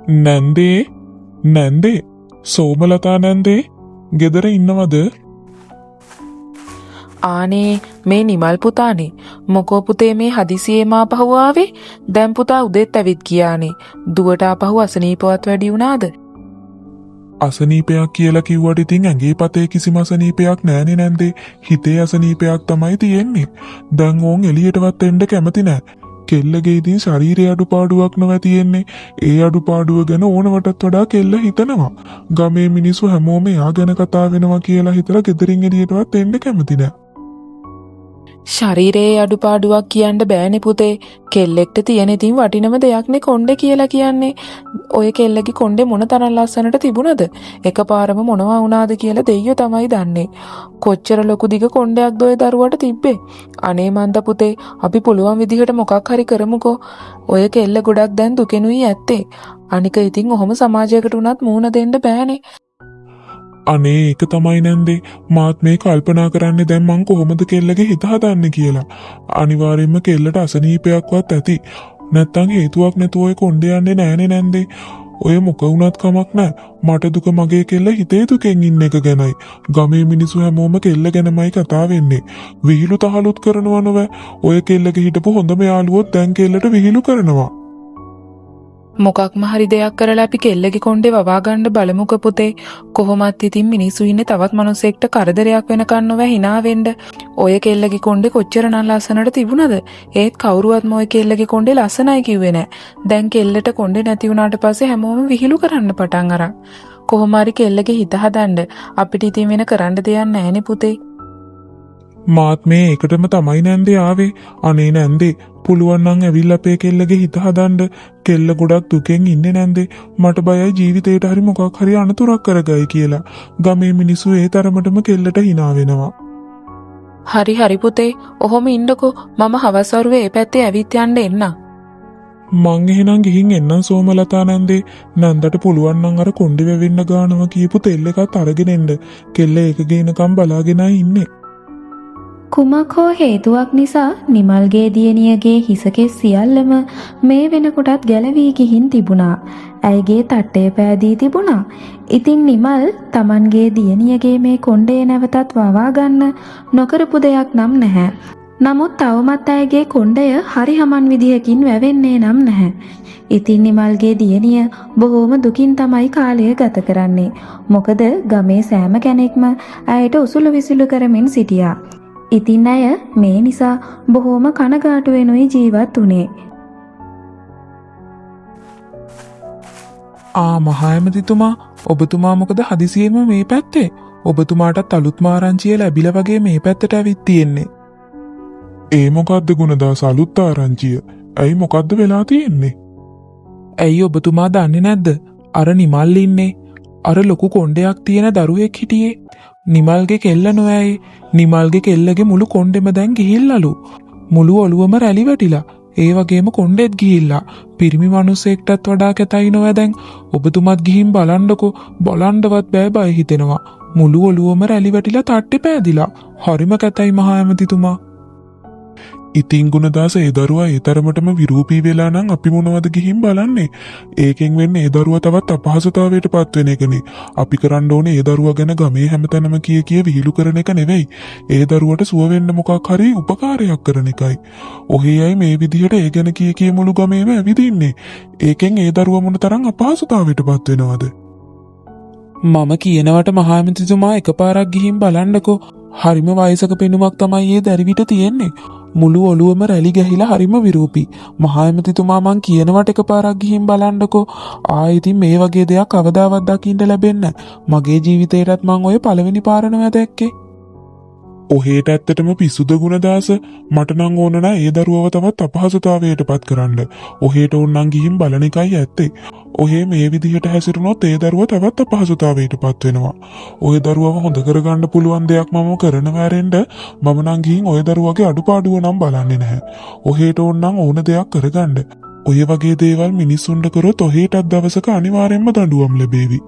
නැන්දේ නැන්දේ සෝමලතා නැන්දේ ගෙදර ඉන්නවද? ආනේ මේ නිමල් පුතානේ මොකෝ පුතේ මේ හදිසියෙම ආපහු ආවේ? දැන් පුතා උදේත් ඇවිත් ගියානේ. දුවට ආපහු අසනීපවත් වැඩි වුණාද? අසනීපයක් කියලා කිව්වට ඉතින් ඇඟේ පතේ කිසිම අසනීපයක් නෑනේ නැන්දේ. හිතේ අසනීපයක් තමයි තියෙන්නේ. දැන් ඕන් එළියටවත් එන්න කැමති නෑ. කෙල්ලගේ ඉතින් ශරීරයේ අඩුපාඩුවක් නෑ තියෙන්නේ. ඒ අඩුපාඩුව ගැන ඕනවටත් වඩා කෙල්ල හිතනවා. ගමේ මිනිස්සු හැමෝම එයා ගැන කතා වෙනවා කියලා හිතලා ගෙදරින් එළියටවත් එන්න කැමති නෑ. ශරීරයේ අඩුපාඩුවක් කියන්න බෑනේ පුතේ. කෙල්ලෙක්ට තියෙන ඉතින් වටිනම දෙයක්නේ කොණ්ඩේ කියලා කියන්නේ. ඔය කෙල්ලගේ කොණ්ඩේ මොන තරම් ලස්සනට තිබුණද? එකපාරම මොනවා වුණාද කියලා දෙයියෝ තමයි දන්නේ. කොච්චර ලොකු දිග කොණ්ඩයක්ද ඔය දරුවට තිබ්බේ? අනේ මන්ද පුතේ අපි පුළුවන් විදිහට මොකක් හරි කරමුකෝ. ඔය කෙල්ල ගොඩක් දැන් දුකෙනුයි ඇත්තේ. අනික ඉතින් ඔහොම සමාජයකට උනත් මූණ දෙන්න බෑනේ. අනේ ඒක තමයි නැන්දේ මාත් මේ කල්පනා කරන්නේ දැන් මං කොහොමද කෙල්ලගේ හිත හදන්නේ කියලා. අනිවාර්යයෙන්ම කෙල්ලට අසනීපයක්වත් ඇති. නැත්තම් හේතුවක් නැතුව ඔය කොණ්ඩේ යන්නේ නෑනේ නැන්දේ. ඔය මොක වුණත් කමක් නෑ. මට දුක මගේ කෙල්ල හිතේ දුකෙන් ඉන්න එක ගැනයි. ගමේ මිනිස්සු හැමෝම කෙල්ල ගැනමයි කතා වෙන්නේ. විහිළු තහලුත් කරනවා නෝ. ඔය කෙල්ලගේ හිටපු හොඳම යාළුවොත් දැන් කෙල්ලට විහිළු කරනවා. මොකක්ම හරි දෙයක් කරලා අපි කෙල්ලගේ කොණ්ඩේ වවා ගන්න බලමුක පුතේ. කොහොමත් ඉතින් මිනිස්සු ඉන්නේ තවත් මිනිසෙක්ට කරදරයක් වෙනකන් නොව hina වෙන්න. ඔය කෙල්ලගේ කොණ්ඩේ කොච්චර නම් ලස්සනට තිබුණද? ඒත් කවුරුවත්ම ඔය කෙල්ලගේ කොණ්ඩේ ලස්සනයි කිව්වේ නෑ. දැන් කෙල්ලට කොණ්ඩේ නැති වුණාට පස්සේ හැමෝම විහිළු කරන්න පටන් අරන්. කොහොම හරි කෙල්ලගේ හිත හදන්න අපිට ඉතින් වෙන කරන්න දෙයක් නෑනේ පුතේ. මාත් මේ එකටම තමයි නැන්දේ ආවේ. අනේ නැන්දේ පුළුවන් නම් ඇවිල්ලා අපේ කෙල්ලගේ හිත හදන්න. කෙල්ල ගොඩක් දුකෙන් ඉන්නේ නැන්දේ. මට බයයි ජීවිතේට හරි මොකක් හරි අනතුරක් කරගයි කියලා. ගමේ මිනිස්සු ඒ තරමටම කෙල්ලට hina වෙනවා. හරි පුතේ. ඔහොම ඉන්නකෝ. මම හවස් වරුවේ ඒ පැත්තේ ඇවිත් යන්න එන්නම්. මං එහෙනම් ගිහින් එන්නම් සෝමලතා නැන්දේ. නන්දට පුළුවන් නම් අර කොණ්ඩේ වෙවෙන්න ගානවා කියපු තෙල් එකත් අරගෙන එන්න. කෙල්ල ඒක ගේනකම් බලාගෙනයි ඉන්නේ. කුමක් හෝ හේතුවක් නිසා නිමල්ගේ දියණියගේ හිසකෙස් සියල්ලම මේ වෙනකොටත් ගැලවී ගිහින් තිබුණා. ඇයගේ තට්ටේ පෑදී තිබුණා. ඉතින් නිමල් Tamanගේ දියණියගේ මේ කොණ්ඩේ නැවතත් වවා ගන්න නොකරපු දෙයක් නම් නැහැ. නමුත් තවමත් ඇයගේ කොණ්ඩය හරි හමන් විදිහකින් වැවෙන්නේ නම් නැහැ. ඉතින් නිමල්ගේ දියණිය බොහෝම දුකින් තමයි කාලය ගත කරන්නේ. මොකද ගමේ සෑම කෙනෙක්ම ඇයට උසුළු විසුළු කරමින් සිටියා. ඉතින් අය මේ නිසා බොහෝම කනගාටු වෙනුයි ජීවත් වුණේ. මහාඇමතිතුමා ඔබතුමා මොකද හදිසියෙම මේ පැත්තේ? ඔබතුමාටත් අලුත්ම ආරංචිය ලැබිලා වගේ මේ පැත්තට ඇවිත් තියෙන්නේ. ඒ මොකද්ද ගුණදාස අලුත් ආරංචිය? ඇයි මොකද්ද වෙලා තියෙන්නේ? ඇයි ඔබතුමා දන්නේ නැද්ද? අර නිමල් ඉන්නේ. අර ලොකු කොණ්ඩයක් තියෙන දරුවෙක් හිටියේ. නිමල්ගේ කෙල්ල නොඇයි. නිමල්ගේ කෙල්ලගේ මුළු කොණ්ඩෙම දැන් ගිහිල්ලලු. මුළු ඔළුවම රැලි වැටිලා. ඒ වගේම කොණ්ඩෙත් ගිහිල්ලා. පිරිමි මිනිසෙක්ටත් වඩා කැතයි නොව දැන්. ඔබතුමත් ගිහින් බලන්නකෝ. බලන්නවත් බෑ බය හිතෙනවා. මුළු ඔළුවම රැලි වැටිලා තට්ටේ පෑදිලා. හරිම කැතයි මහා ඇමතිතුමා. ඉතින් ගුණදාස ඒ දරුවා ඒ තරමටම විරූපී වෙලා නම් අපි මොනවද ගිහින් බලන්නේ? ඒකෙන් වෙන්නේ ඒ දරුවා තවත් අපහසුතාවයට පත් වෙන එකනේ. අපි කරන්න ඕනේ ඒ දරුවා ගැන ගමේ හැමතැනම කිය විහිළු කරන එක නෙවෙයි. ඒ දරුවට සුව වෙන්න මොකක් හරි උපකාරයක් කරන එකයි. ඔහේ අය මේ විදිහට ඒ ගැන කිය මුළු ගමේම ඇවිදින්නේ. ඒකෙන් ඒ දරුවා මොන තරම් අපහසුතාවයට පත් වෙනවද? මම කියනවට මහා ඇමතිතුමා එකපාරක් ගිහින් බලන්නකෝ. හරිම වයසක පෙනුමක් තමයි ඒ දැරිවිට තියෙන්නේ. මුළු ඔළුවම රැලි ගැහිලා හරිම විරූපී. මහා ඇමතිතුමා මං කියනවට එකපාරක් ගිහින් බලන්නකෝ. ඉතින් මේ වගේ දෙයක් කවදාවත් දකින්න ලැබෙන්නේ නැහැ. මගේ ජීවිතේටත් මං ඔය පළවෙනි පාර නෑ දැක්කේ. ඔහේට ඇත්තටම පිස්සුද ගුණදාස? මට නම් ඕන නෑ ඒ දරුවව තවත් අපහසුතාවයට පත් කරන්න. ඔහේට ඕන නම් ගිහින් බලන එකයි ඇත්තේ. ඔහේ මේ විදිහට හැසිරුණොත් ඒ දරුවා තවත් අපහසුතාවයට පත් වෙනවා. ඔය දරුවව හොඳ කරගන්න පුළුවන් දෙයක් මම කරනවා ඇරෙන්න මම නම් ගිහින් ඔය දරුවගේ අඩුපාඩුව නම් බලන්නේ නැහැ. ඔහේට ඕන නම් ඕන දෙයක් කරගන්න. ඔය වගේ දේවල් මිනිස්සුන්ට කරොත් ඔහේටත් දවසක අනිවාර්යයෙන්ම දඬුවම් ලැබේවි.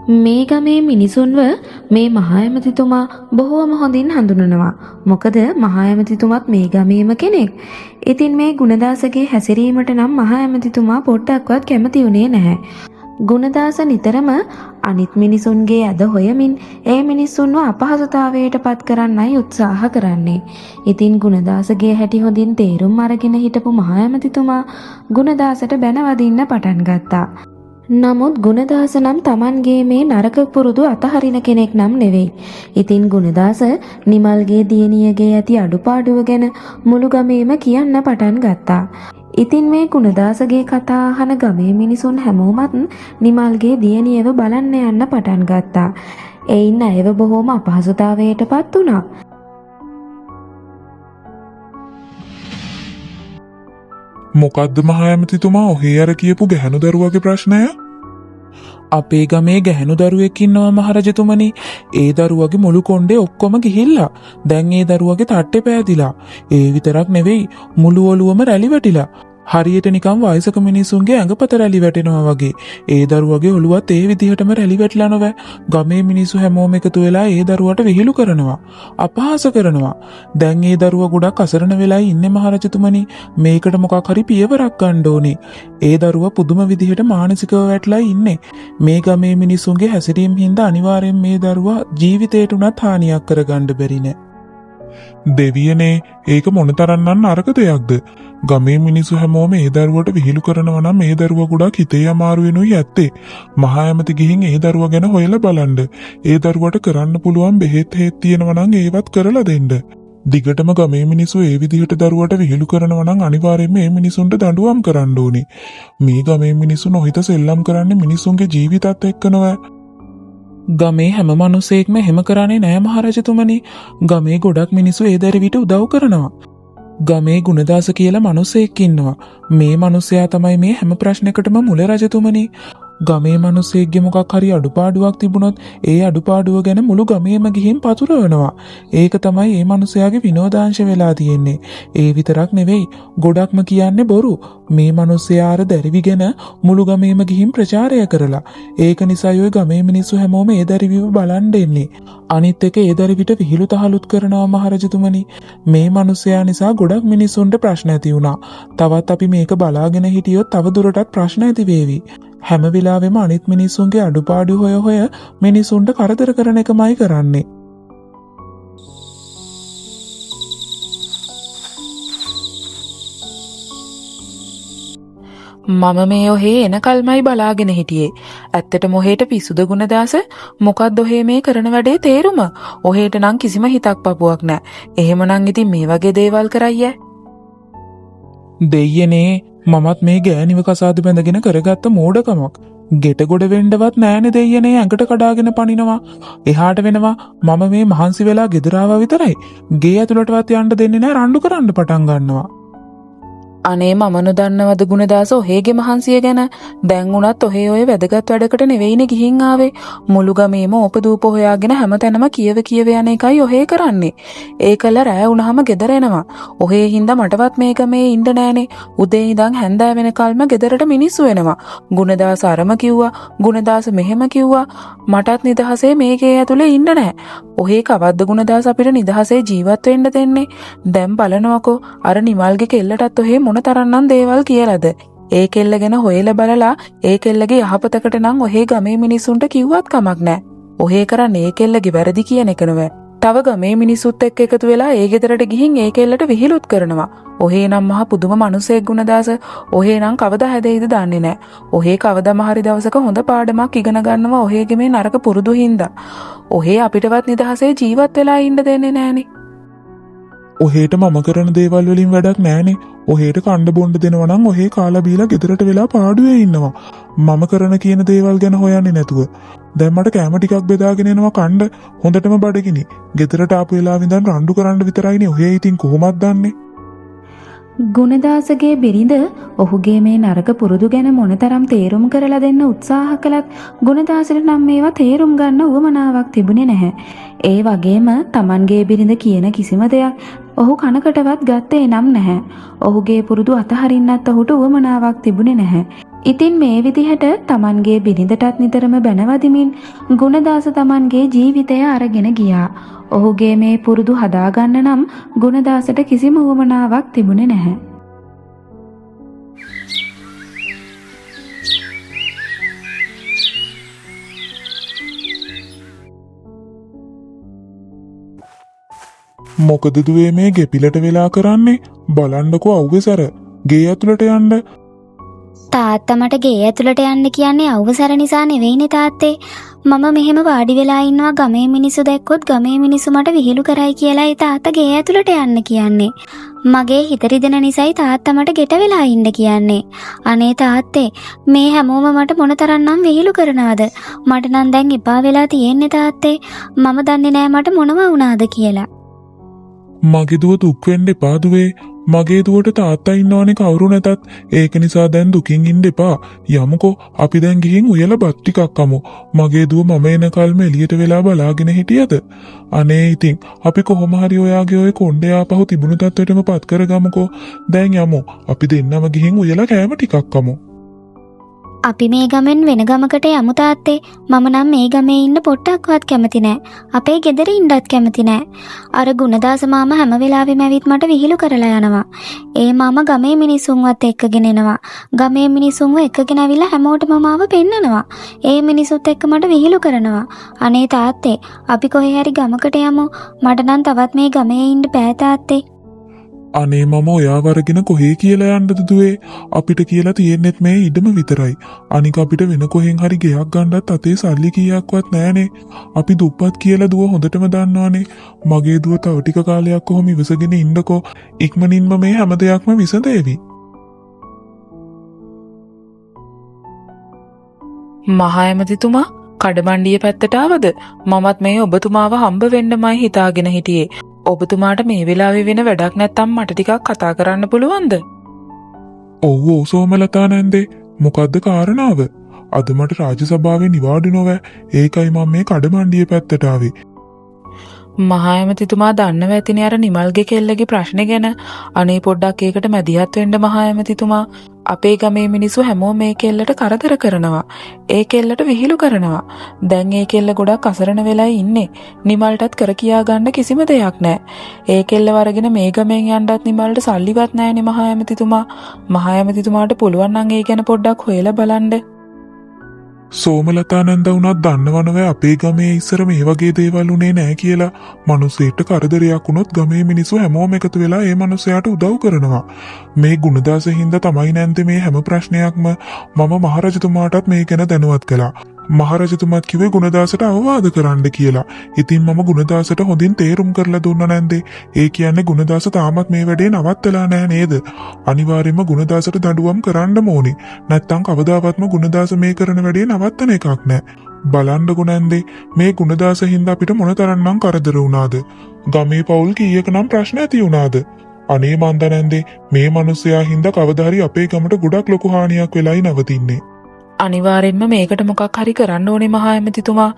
මේ ගමේ මිනිසුන්ව මේ මහා ඇමතිතුමා බොහෝම හොඳින් හඳුනනවා. මොකද මහා ඇමතිතුමත් මේ ගමේම කෙනෙක්. ඉතින් මේ ගුණදාසගේ හැසිරීමට නම් මහා ඇමතිතුමා පොඩ්ඩක්වත් කැමති වුණේ නැහැ. ගුණදාස නිතරම අනිත් මිනිසුන්ගේ ඇද හොයමින් ඒ මිනිස්සුන්ව අපහසුතාවයට පත් කරන්නයි උත්සාහ කරන්නේ. ඉතින් ගුණදාසගේ හැටි හොඳින් තේරුම් අරගෙන හිටපු මහා ඇමතිතුමා ගුණදාසට බැනවදින්න පටන් ගත්තා. නමුත් ගුණදාස නම් Tamanගේ මේ නරක පුරුදු අතහරින කෙනෙක් නම් නෙවෙයි. ඉතින් ගුණදාස නිමල්ගේ දියණියගේ ඇති අඩුපාඩුව ගැන මුළු ගමේම කියන්න පටන් ගත්තා. ඉතින් මේ ගුණදාසගේ කතා අහන ගමේ මිනිසුන් හැමෝමත් නිමල්ගේ දියණියව බලන්න යන්න පටන් ගත්තා. එයින් අයව බොහොම අපහසුතාවයට පත් වුණා. මොකද්ද මහා ඇමතිතුමා ඔහේ අර කියපු ගැහණු දරුවගේ ප්‍රශ්නය? අපේ ගමේ ගැහණු දරුවෙක් ඉන්නවා මහරජතුමනි. ඒ දරුවගේ මුළු කොණ්ඩේ ඔක්කොම ගිහිල්ලා. දැන් ඒ දරුවගේ තට්ටේ පෑදිලා. ඒ විතරක් නෙවෙයි මුළු ඔළුවම රැලි වැටිලා. හරියට නිකන් වයසක මිනිසුන්ගේ ඇඟපත රැලි වැටෙනවා වගේ. ඒ දරුවගේ ඔළුවත් ඒ විදිහටම රැලි වැටලා නොවැ. ගමේ මිනිස්සු හැමෝම එකතු වෙලා ඒ දරුවට විහිළු කරනවා. අපහාස කරනවා. දැන් ඒ දරුවා ගොඩක් අසරණ වෙලා ඉන්නේ මහරජතුමනි. මේකට මොකක් හරි පියවරක් ගන්න ඕනේ. ඒ දරුවා පුදුම විදිහට මානසිකව වැටලා ඉන්නේ. මේ ගමේ මිනිසුන්ගේ හැසිරීම හින්දා අනිවාර්යෙන් මේ දරුවා ජීවිතේට උනත් හානියක් කරගන්න බැරි නෑ. දෙවියනේ ඒක මොනතරම්නම් නරක දෙයක්ද? ගමේ මිනිස්සු හැමෝම ඒ දරුවට විහිළු කරනවා නම් ඒ දරුවා ගොඩක් හිතේ අමාරු වෙනුයි ඇත්තේ. මහා ඇමති ගිහින් ඒ දරුවා ගැන හොයලා බලන්න. ඒ දරුවට කරන්න පුළුවන් බෙහෙත් හේත් තියෙනවා නම් ඒවත් කරලා දෙන්න. දිගටම ගමේ මිනිස්සු ඒ විදිහට දරුවට විහිළු කරනවා නම් අනිවාර්යයෙන්ම මේ මිනිසුන්ට දඬුවම් කරන්න ඕනේ. මේ ගමේ මිනිස්සු නොහිත සෙල්ලම් කරන්නේ මිනිසුන්ගේ ජීවිතත් එක්ක නොවේ. ගමේ හැම මිනිසෙක්ම එහෙම කරන්නේ නෑ මහරජතුමනි. ගමේ ගොඩක් මිනිස්සු ඒ දරුවිට උදව් කරනවා. ගමේ ගුණදාස කියලා මිනිසෙක් ඉන්නවා. මේ මිනිසයා තමයි මේ හැම ප්‍රශ්නයකටම මුල රජතුමනි. ගමේ මිනිසෙක්ගේ මොකක් හරි අඩුපාඩුවක් තිබුණොත් ඒ අඩුපාඩුව ගැන මුළු ගමේම ගිහින් පතුරවනවා. ඒක තමයි මේ මිනිසයාගේ විනෝදාංශ වෙලා තියෙන්නේ. ඒ විතරක් නෙවෙයි ගොඩක්ම කියන්නේ බොරු. මේ මිනිසයා අර දැරිවි ගැන මුළු ගමේම ගිහින් ප්‍රචාරය කරලා. ඒක නිසා ඔය ගමේ මිනිස්සු හැමෝම ඒ දැරිවිව බලන් දෙන්නේ. අනිත් එක ඒ දැරිවිට විහිළු තහලුත් කරනවා මහරජතුමනි. මේ මිනිසයා නිසා ගොඩක් මිනිස්සුන්ට ප්‍රශ්න ඇති වුණා. තවත් අපි මේක බලාගෙන හිටියොත් තව දුරටත් ප්‍රශ්න ඇති වේවි. හැම වෙලාවෙම අනිත් මිනිස්සුන්ගේ අඩුපාඩු හොය මිනිසුන්ට කරදර කරන එකමයි කරන්නේ. මම මේ ඔහේ එනකල්මයි බලාගෙන හිටියේ. ඇත්තටම ඔහේට පිස්සුද ගුණදාස? මොකක්ද ඔහේ මේ කරන වැඩේ තේරුම? ඔහේට නම් කිසිම හිතක් පපුවක් නැහැ. එහෙමනම් ඉතින් මේ වගේ දේවල් කරයි ඈ. දෙයියනේ මමත් මේ ගෑනිව කසාද බැඳගෙන කරගත්ත මෝඩකමක්. ගෙට ගොඩ වෙන්නවත් නෑනේ දෙයියනේ ඇඟට කඩාගෙන පනිනවා. එහාට වෙනවා මම මේ මහන්සි වෙලා ගෙදර ආවා විතරයි. ගේ ඇතුළටවත් යන්න දෙන්නේ නෑ රණ්ඩු කරන්න පටන් ගන්නවා. අනේ මම නොදන්නවද ගුණදාස ඔහේගේ මහන්සිය ගැන? දැන් උනත් ඔහේ ඔය වැදගත් වැඩකට නෙවෙයිනේ ගිහින් ආවේ. මුළු ගමේම ඕපදූප හොයාගෙන හැමතැනම කියව යන එකයි ඔහේ කරන්නේ. ඒකල රෑ වුණාම ගෙදර එනවා. ඔහේ හින්දා මටවත් මේ ගමේ ඉන්න නෑනේ. උදේ ඉඳන් හැන්දෑ වෙනකල්ම ගෙදරට මිනිස්සු එනවා. ගුණදාස අරම කිව්වා, ගුණදාස මෙහෙම කිව්වා. මටත් නිදහසේ මේකේ ඇතුලේ ඉන්න නෑ. ඔහේ කවද්ද ගුණදාස අපිට නිදහසේ ජීවත් වෙන්න දෙන්නේ? දැන් බලනවකෝ අර නිමල්ගේ කෙල්ලටත් ඔහේ මොනතරම්නම් දේවල් කියලාද? ඒ කෙල්ල ගැන හොයලා බලලා ඒ කෙල්ලගේ යහපතකට නම් ඔහේ ගමේ මිනිස්සුන්ට කිව්වත් කමක් නැහැ. ඔහේ කරන්නේ ඒ කෙල්ලගේ වැරදි කියන එක නෙවෙයි. තව ගමේ මිනිස්සුත් එක්ක එකතු වෙලා ඒ ගෙදරට ගිහින් ඒ කෙල්ලට විහිළුත් කරනවා. ඔහේ නම් මහා පුදුම මිනිසෙක් ගුණදාස. ඔහේ නම් කවදා හැදෙයිද දන්නේ නැහැ. ඔහේ කවදාම හරි දවසක හොඳ පාඩමක් ඉගෙන ගන්නවා ඔහේගේ මේ නරක පුරුදු හින්දා. ඔහේ අපිටවත් නිදහසේ ජීවත් වෙලා ඉන්න දෙන්නේ නැහනේ. ඔහේට මම කරන දේවල් වලින් වැඩක් නෑනේ. ඔහේට කණ්ඩ බොණ්ඩ දෙනවා නම් ඔහේ කාලා බීලා ගෙදරට වෙලා පාඩුවේ ඉන්නවා. මම කරන කියන දේවල් ගැන හොයන්නේ නැතුව. දැන් මට කැම ටිකක් බෙදාගෙන එනවා කණ්ඩ හොඳටම බඩගිනි. ගෙදරට ආපු වෙලාව ඉඳන් රණ්ඩු කරන්න විතරයිනේ ඔහේ ඉතින් කොහොමද දන්නේ? ගුණදාසගේ බිරිඳ ඔහුගේ මේ නරක පුරුදු ගැන මොනතරම් තේරුම් කරලා දෙන්න උත්සාහ කළත් ගුණදාසට නම් මේවා තේරුම් ගන්න උවමනාවක් තිබුණේ නැහැ. ඒ වගේම Tamanගේ බිරිඳ කියන කිසිම දෙයක් ඔහු කනකටවත් ගත්තේ නම් නැහැ. ඔහුගේ පුරුදු අතහරින්නත් ඔහුට උවමනාවක් තිබුණේ නැහැ. ඉතින් මේ විදිහට තමන්ගේ බිරිඳටත් නිතරම බැනවදිමින් ගුණදාස තමන්ගේ ජීවිතය අරගෙන ගියා. ඔහුගේ මේ පුරුදු හදාගන්න නම් ගුණදාසට කිසිම උවමනාවක් තිබුණේ නැහැ. මොකද දුවේ මේ ගෙපිලට වෙලා කරන්නේ? බලන්නකෝ අව්වෙසර ගේ ඇතුළට යන්න. තාත්තා මට ගේ ඇතුළට යන්න කියන්නේ අවසර නිසා නෙවෙයිනේ තාත්තේ. මම මෙහෙම වාඩි වෙලා ඉන්නවා ගමේ මිනිස්සු දැක්කොත් ගමේ මිනිස්සු මට විහිළු කරයි කියලායි තාත්තා ගේ ඇතුළට යන්න කියන්නේ. මගේ හිත රිදෙන නිසායි තාත්තා මට ගෙට වෙලා ඉන්න කියන්නේ. අනේ තාත්තේ මේ හැමෝම මට මොනතරම්නම් විහිළු කරනවද? මට නම් දැන් එපා වෙලා තියෙන්නේ තාත්තේ. මම දන්නේ නෑ මට මොනවා වුණාද කියලා. මගේ දුව දුක් වෙන්න එපා දුවේ. මගේ දුවට තාත්තා ඉන්නවනේ කවුරු නැතත්. ඒක නිසා දැන් දුකින් ඉන්න එපා. යමුකෝ අපි දැන් ගිහින් උයලා බත් ටිකක් කමු. මගේ දුව මම එනකල්ම එළියට වෙලා බලාගෙන හිටියද? අනේ ඉතින් අපි කොහොම හරි ඔයාගේ ඔය කොණ්ඩේ ආපහු තිබුණු තත්ත්වෙටම පත් කරගමුකෝ. දැන් යමු. අපි දෙන්නම ගිහින් උයලා කෑම ටිකක් කමු. අපි මේ ගමෙන් වෙන ගමකට යමු තාත්තේ. මම නම් මේ ගමේ ඉන්න පොට්ටක්වත් කැමති නෑ. අපේ ගෙදර ඉන්නත් කැමති නෑ. අර ගුණදාස මාමා හැම වෙලාවෙම ඇවිත් මට විහිළු කරලා යනවා. ඒ මාමා ගමේ මිනිසුන්වත් එක්කගෙන එනවා. ගමේ මිනිසුන්ව එක්කගෙන ඇවිල්ලා හැමෝටම මාව පෙන්නනවා. ඒ මිනිසුත් එක්ක මට විහිළු කරනවා. අනේ තාත්තේ අපි කොහේ හරි ගමකට යමු. මට නම් තවත් මේ ගමේ ඉන්න බෑ තාත්තේ. අනේ මම ඔයාව අරගෙන කොහේ කියලා යන්නද දුවේ? අපිට කියලා තියෙන්නෙත් මේ ඉඩම විතරයි. අනික අපිට වෙන කොහෙන් හරි ගෙයක් ගන්නත් අතේ සල්ලි කීයක්වත් නැහනේ. අපි දුප්පත් කියලා දුව හොඳටම දන්නවනේ. මගේ දුව තව ටික කාලයක් කොහොම ඉවසගෙන ඉන්නකෝ. ඉක්මනින්ම මේ හැම දෙයක්ම විසඳේවි. මහා ඇමතිතුමා කඩමණ්ඩිය පැත්තට ආවද? මමත් මේ ඔබතුමාව හම්බ වෙන්නමයි හිතාගෙන හිටියේ. ඔබතුමාට මේ වෙලාවේ වෙන වැඩක් නැත්තම් මට ටිකක් කතා කරන්න පුළුවන්ද? ඔව් ඔව් සෝමලතා නැන්දේ. මොකද්ද කාරණාව? අද මට රාජ්‍ය සභාවේ නිවාඩු නොවැ. ඒකයි මම මේ කඩමණ්ඩිය පැත්තට ආවේ. මහා ඇමතිතුමා දන්නව ඇතිනේ අර නිමල්ගේ කෙල්ලගේ ප්‍රශ්නේ ගැන. අනේ පොඩ්ඩක් ඒකට මැදිහත් වෙන්න මහා ඇමතිතුමා. අපේ ගමේ මිනිස්සු හැමෝම මේ කෙල්ලට කරදර කරනවා. ඒ කෙල්ලට විහිළු කරනවා. දැන් ඒ කෙල්ල ගොඩක් අසරණ වෙලා ඉන්නේ. නිමල්ටත් කර කියා ගන්න කිසිම දෙයක් නැහැ. ඒ කෙල්ලව අරගෙන මේ ගමෙන් යන්නත් නිමල්ට සල්ලිවත් නැහැනේ මහා ඇමතිතුමා. මහා ඇමතිතුමාට පුළුවන් නම් ඒ ගැන පොඩ්ඩක් හොයලා බලන්න. සෝමලතා නැන්ද වුණත් දන්නවනව අපේ ගමේ ඉස්සර මේ වගේ දේවල් උනේ නැහැ කියලා. මිනිස්සෙට කරදරයක් වුණොත් ගමේ මිනිස්සු හැමෝම එකතු වෙලා ඒ මිනිසයාට උදව් කරනවා. මේ ගුණදාස හින්දා තමයි නැන්ද මේ හැම ප්‍රශ්නයක්ම මම මහරජතුමාටත් මේ ගැන දැනුවත් කළා. මහරජතුමාත් කිව්වේ ගුණදාසට අවවාද කරන්න කියලා. ඉතින් මම ගුණදාසට හොඳින් තේරුම් කරලා දුන්නා නැන්දේ. ඒ කියන්නේ ගුණදාස තාමත් මේ වැඩේ නවත්තලා නැහැ නේද? අනිවාර්යයෙන්ම ගුණදාසට දඬුවම් කරන්න ඕනේ. නැත්තම් කවදාවත්ම ගුණදාස මේ කරන වැඩේ නවත්තන එකක් නැහැ. බලන්න ගුණන්දේ මේ ගුණදාස හින්දා අපිට මොනතරම්නම් කරදර වුණාද? ගමේ පවුල් කීයක නම් ප්‍රශ්න ඇති වුණාද? අනේ මන්ද නැන්දේ මේ මිනිස්සයා හින්දා කවදා හරි අපේ ගමට ගොඩක් ලොකු හානියක් වෙලයි නවතින්නේ. අනිවාර්යෙන්ම මේකට මොකක් හරි කරන්න ඕනේ මහා ඇමතිතුමා.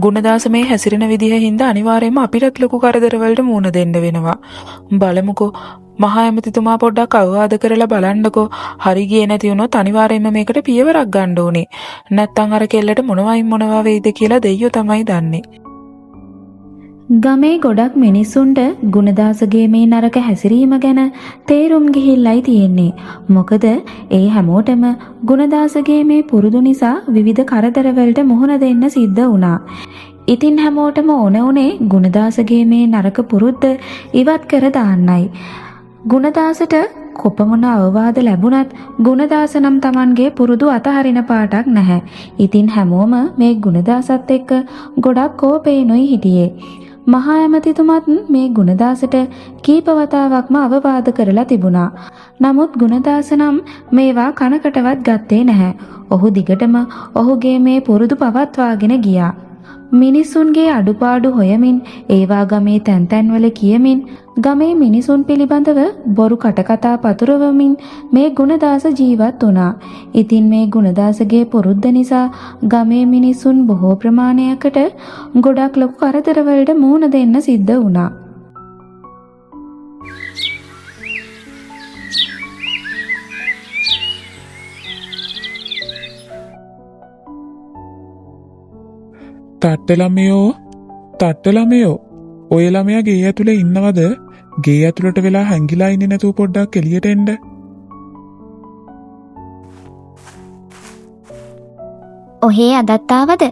ගුණදාස මේ හැසිරෙන විදිහ හින්දා අනිවාර්යෙන්ම අපිටත් ලොකු කරදරවලට මුහුණ දෙන්න වෙනවා. බලමුකෝ මහා ඇමතිතුමා පොඩ්ඩක් අවවාද කරලා බලන්නකෝ. හරි ගියේ නැති වුණොත් අනිවාර්යෙන්ම මේකට පියවරක් ගන්න ඕනේ. නැත්තම් අර කෙල්ලට මොනවා වෙයිද කියලා දෙයියෝ තමයි දන්නේ. ගමේ ගොඩක් මිනිස්සුන්ට ගුණදාසගේ මේ නරක හැසිරීම ගැන තේරුම් ගිහිල්ලයි තියෙන්නේ. මොකද ඒ හැමෝටම ගුණදාසගේ මේ පුරුදු නිසා විවිධ කරදරවලට මුහුණ දෙන්න සිද්ධ වුණා. ඉතින් හැමෝටම ඕන උනේ ගුණදාසගේ මේ නරක පුරුද්ද ඉවත් කර දාන්නයි. ගුණදාසට කොපමණ අවවාද ලැබුණත් ගුණදාස නම් Tamanගේ පුරුදු අතහරින පාටක් නැහැ. ඉතින් හැමෝම මේ ගුණදාසත් එක්ක ගොඩක් කෝපේනොයි හිටියේ. මහා ඇමතිතුමත් මේ ගුණදාසට කීප වතාවක්ම අවවාද කරලා තිබුණා. නමුත් ගුණදාස නම් මේවා කනකටවත් ගත්තේ නැහැ. ඔහු දිගටම ඔහුගේ මේ පුරුදු පවත්වාගෙන ගියා. මිනිසුන්ගේ අඩුපාඩු හොයමින් ඒවා ගමේ තැන් තැන්වල කියමින් ගමේ මිනිසුන් පිළිබඳව බොරු කටකතා පතුරවමින් මේ ගුණදාස ජීවත් වුණා. ඉතින් මේ ගුණදාසගේ පුරුද්ද නිසා ගමේ මිනිසුන් බොහෝ ප්‍රමාණයකට ගොඩක් ලොකු කරදරවලට මුහුණ දෙන්න සිද්ධ වුණා. තාත්ත ළමයෝ ඔය ළමයා ගේ ඇතුලේ ඉන්නවද? ගේ ඇතුලට වෙලා හැංගිලා ඉන්නේ නැතුව පොඩ්ඩක් එළියට එන්න. ඔහේ අදත් ආවද?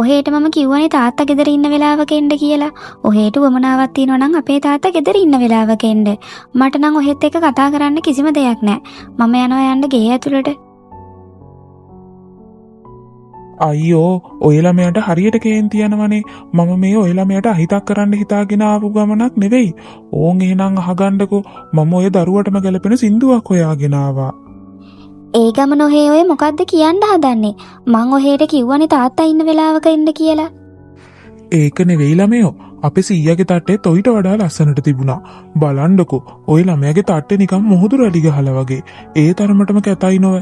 ඔහේට මම කිව්වනේ තාත්තා ගෙදර ඉන්න වෙලාවක එන්න කියලා. ඔහේට වමනාවක් තියෙනවා නම් අපේ තාත්තා ගෙදර ඉන්න වෙලාවක එන්න. මට නම් ඔහෙත් එක්ක කතා කරන්න කිසිම දෙයක් නැහැ. මම යන්න ගේ ඇතුළට. අයියෝ ඔය ළමයාට හරියට කේන්ති යනවනේ. මම මේ ඔය ළමයාට අහිතක් කරන්න හිතාගෙන ආපු ගමනක් නෙවෙයි. ඕන් එහෙනම් අහගන්නකෝ. මම ඔය දරුවටම ගැලපෙන සින්දුවක් හොයාගෙන ආවා. ඒ ගමන ඔහේ ඔය මොකද්ද කියන්න හදන්නේ? මං ඔහේට කිව්වනේ තාත්තා ඉන්න වෙලාවක එන්න කියලා. ඒක නෙවෙයි ළමයෝ. අපේ සීයාගේ තට්ටෙත් ඔයිට වඩා ලස්සනට තිබුණා. බලන්නකෝ. ඔය ළමයාගේ තට්ටේ නිකන් මොහොදු රැලි ගහලා වගේ. ඒ තරමටම කැතයි නොව.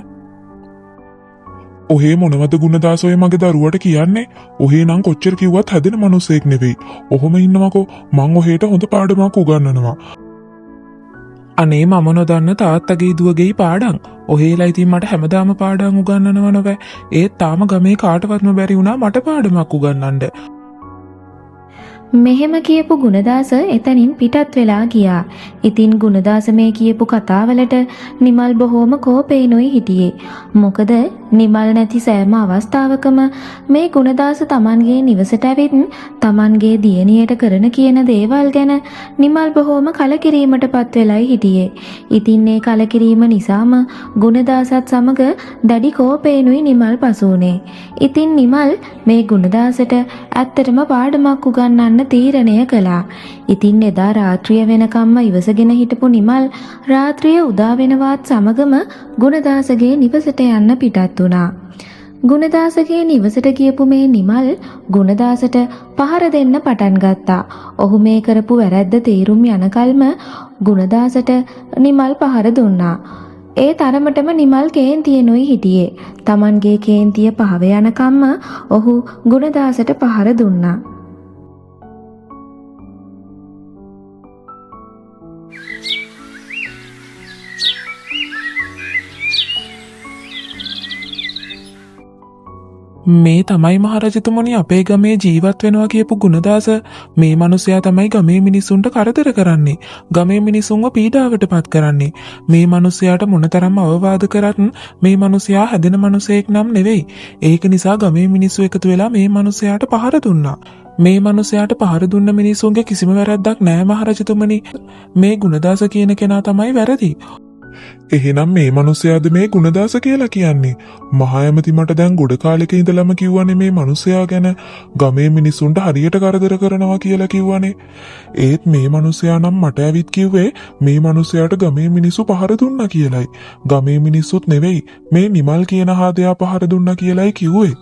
ඔහේ මොනවද ගුණදාස ඔය මගේ දරුවට කියන්නේ? ඔහේ නම් කොච්චර කිව්වත් හැදෙන මිනිස්සෙක් නෙවෙයි. ඔහොම ඉන්නවකෝ. මං ඔහේට හොඳ පාඩමක් උගන්වනවා. අනේ මම නොදන්න තාත්තගේ දුවගේ පාඩම්. ඔහේලා ඉතින් මට හැමදාම පාඩම් උගන්වනව නෑ. ඒත් තාම ගමේ කාටවත්ම බැරි වුණා මට පාඩමක් උගන්වන්න. මෙහෙම කියපු ගුණදාස එතනින් පිටත් වෙලා ගියා. ඉතින් ගුණදාස මේ කියපු කතාවලට නිමල් බොහෝම කෝපේනොයි හිටියේ. මොකද නිමල් නැති සෑම අවස්ථාවකම මේ ගුණදාස Tamanගේ නිවසට ඇවිත් Tamanගේ දියණියට කරන කියන දේවල් ගැන නිමල් බොහෝම කලකිරීමටපත් වෙලයි හිටියේ. ඉතින් මේ කලකිරීම නිසාම ගුණදාසත් සමග දැඩි කෝපේනොයි නිමල් පසුුනේ. ඉතින් නිමල් මේ ගුණදාසට ඇත්තටම පාඩමක් උගන්වන්න තීරණය කළා. ඉතින් එදා රාත්‍රිය වෙනකම්ම ඉවසගෙන හිටපු නිමල් රාත්‍රිය උදා වෙනවත් සමගම ගුණදාසගේ නිවසට යන්න පිටත් වුණා. ගුණදාසගේ නිවසට ගියපු මේ නිමල් ගුණදාසට පහර දෙන්න පටන් ගත්තා. ඔහු මේ කරපු වැරැද්ද තේරුම් යනකල්ම ගුණදාසට නිමල් පහර දුන්නා. ඒ තරමටම නිමල් කේන්තියනොයි හිටියේ. Tamanගේ කේන්තිය පහව යනකම්ම ඔහු ගුණදාසට පහර දුන්නා. මේ තමයි මහරජතුමනි අපේ ගමේ ජීවත් වෙනවා කියපු ගුණදාස. මේ මිනිසයා තමයි ගමේ මිනිසුන්ට කරදර කරන්නේ. ගමේ මිනිසුන්ව පීඩාවට පත් කරන්නේ. මේ මිනිසයාට මොනතරම් අවවාද කරත් මේ මිනිසයා හැදෙන මිනිසෙක් නම් නෙවෙයි. ඒක නිසා ගමේ මිනිස්සු එකතු වෙලා මේ මිනිසයාට පහර දුන්නා. මේ මිනිසයාට පහර දුන්න මිනිසුන්ගේ කිසිම වැරැද්දක් නෑ මහරජතුමනි. මේ ගුණදාස කියන කෙනා තමයි වැරදි. එහෙනම් මේ මිනිසයාද මේ ගුණදාස කියලා කියන්නේ? මහා ඇමති මට දැන් ගොඩ කාලෙක ඉඳලම කිව්වනේ මේ මිනිසයා ගැන ගමේ මිනිසුන්ට හරියට කරදර කරනවා කියලා කිව්වනේ. ඒත් මේ මිනිසයා නම් මට ඇවිත් කිව්වේ මේ මිනිසයාට ගමේ මිනිස්සු පහර දුන්නා කියලයි. ගමේ මිනිස්සුත් නෙවෙයි මේ නිමල් කියන හාදයා පහර දුන්නා කියලයි කිව්වේ.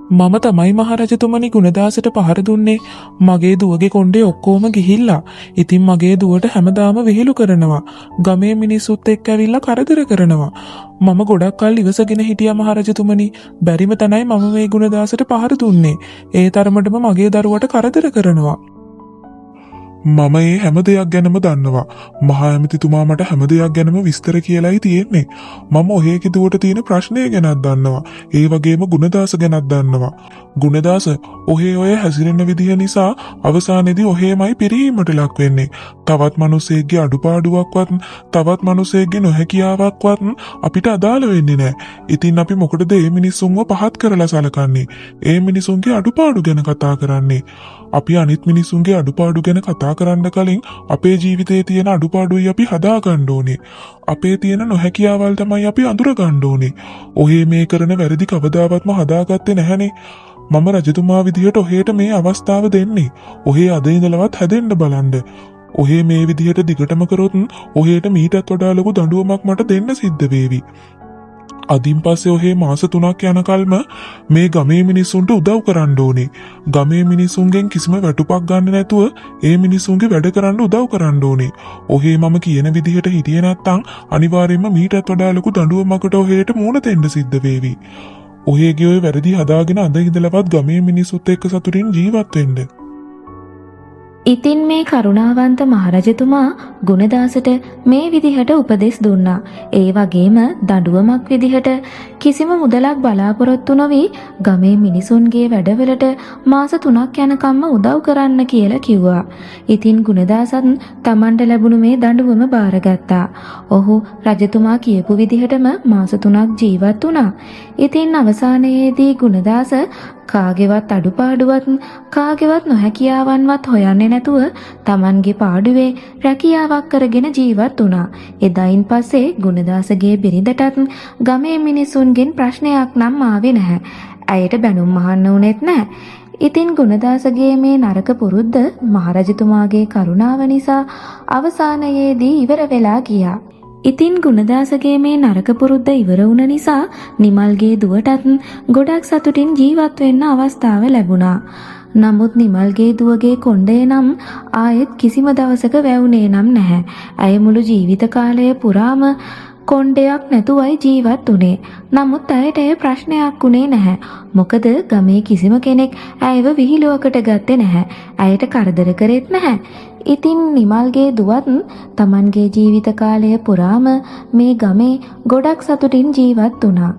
මම තමයි මහරජතුමනි ගුණදාසට පහර දුන්නේ. මගේ දුවගේ කොණ්ඩේ ඔක්කොම ගිහිල්ලා. ඉතින් මගේ දුවට හැමදාම විහිළු කරනවා. ගමේ මිනිස්සුත් එක්ක ඇවිල්ලා කරදර කරනවා. මම ගොඩක් කල් ඉවසගෙන හිටියා මහරජතුමනි. බැරිම තැනයි මම මේ ගුණදාසට පහර දුන්නේ. ඒ තරමටම මගේ දරුවට කරදර කරනවා. මම ඒ හැම දෙයක් ගැනම දන්නවා. මහා ඇමතිතුමා මට හැම දෙයක් ගැනම විස්තර කියලායි තියෙන්නේ. මම ඔහේගේ දුවට තියෙන ප්‍රශ්නය ගැනත් දන්නවා. ඒ වගේම ගුණදාස ගැනත් දන්නවා. ගුණදාස ඔහේ ඔය හැසිරෙන විදිහ නිසා අවසානයේදී ඔහේමයි පිරීමට ලක් වෙන්නේ. තවත් මිනිසෙක්ගේ අඩුපාඩුවක්වත් තවත් මිනිසෙක්ගේ නොහැකියාවක්වත් අපිට අදාළ වෙන්නේ නැහැ. ඉතින් අපි මොකටද මේ මිනිස්සුන්ව පහත් කරලා සලකන්නේ? ඒ මිනිසුන්ගේ අඩුපාඩු ගැන කතා කරන්නේ. අපි අනිත් මිනිසුන්ගේ අඩුපාඩු ගැන කතා කරන්න කලින් අපේ ජීවිතයේ තියෙන අඩුපාඩුයි අපි හදා ගන්න ඕනේ. අපේ තියෙන නොහැකියාවල් තමයි අපි අඳුර ගන්න ඕනේ. ඔහේ මේ කරන වැරදි කවදාවත්ම හදාගත්තේ නැහනේ. මම රජතුමා විදිහට ඔහේට මේ අවස්ථාව දෙන්නේ. ඔහේ අද ඉඳලවත් හැදෙන්න බලන්න. ඔහේ මේ විදිහට දිගටම කරොත් ඔහේට මීටත් වඩා ලොකු දඬුවමක් මට දෙන්න සිද්ධ වේවි. අදින් පස්සේ ඔහේ මාස 3ක් යනකල්ම මේ ගමේ මිනිස්සුන්ට උදව් කරන්න ඕනේ. ගමේ මිනිස්සුන්ගෙන් කිසිම වැටුපක් ගන්න නැතුව ඒ මිනිස්සුන්ගේ වැඩ කරන්න උදව් කරන්න ඕනේ. ඔහේ මම කියන විදිහට හිටියේ නැත්තම් අනිවාර්යයෙන්ම මීටත් වඩා ලොකු දඬුවමකට ඔහේට මුහුණ දෙන්න සිද්ධ වේවි. ඔහේගේ ඔය වැරදි හදාගෙන අද ඉඳලවත් ගමේ මිනිස්සුත් එක්ක සතුටින් ජීවත් වෙන්න. ඉතින් මේ කරුණාවන්ත මහරජතුමා ගුණදාසට මේ විදිහට උපදෙස් දුන්නා. ඒ වගේම දඬුවමක් විදිහට කිසිම මුදලක් බලාපොරොත්තු නොවි ගමේ මිනිසුන්ගේ වැඩවලට මාස 3ක් යනකම්ම උදව් කරන්න කියලා කිව්වා. ඉතින් ගුණදාසත් Tamanට ලැබුණු මේ දඬුවම බාරගත්තා. ඔහු රජතුමා කියපු විදිහටම මාස 3ක් ජීවත් වුණා. ඉතින් අවසානයේදී ගුණදාස කාගේවත් අඩුපාඩුවත් කාගේවත් නොහැකියාවන්වත් හොයන්නේ නැතුව Tamanගේ පාඩුවේ රැකියාවක් කරගෙන ජීවත් වුණා. එදායින් පස්සේ ගුණදාසගේ බිරිඳටත් ගමේ මිනිසුන්ගෙන් ප්‍රශ්නයක් නම් ආවේ නැහැ. ඇයට බැනුම් අහන්න උනේත් නැහැ. ඉතින් ගුණදාසගේ මේ නරක පුරුද්ද මහරජතුමාගේ කරුණාව නිසා අවසානයේදී ඉවර වෙලා ගියා. ඉතින් ගුණදාසගේ මේ නරක පුරුද්ද ඉවර වුණ නිසා නිමල්ගේ දුවටත් ගොඩක් සතුටින් ජීවත් වෙන්න අවස්ථාව ලැබුණා. නමුත් නිමල්ගේ දුවගේ කොණ්ඩය නම් ආයෙත් කිසිම දවසක වැවුනේ නම් නැහැ. ඇය මුළු ජීවිත කාලය පුරාම කොණ්ඩයක් නැතුවයි ජීවත් වුණේ. නමුත් ඇයට එය ප්‍රශ්නයක් වුණේ නැහැ. මොකද ගමේ කිසිම කෙනෙක් ඇයව විහිළුවකට ගත්තේ නැහැ. ඇයට කරදර කරෙත් නැහැ. ඉතින් නිමල්ගේ දුවත් Tamanගේ ජීවිත කාලය පුරාම මේ ගමේ ගොඩක් සතුටින් ජීවත් වුණා.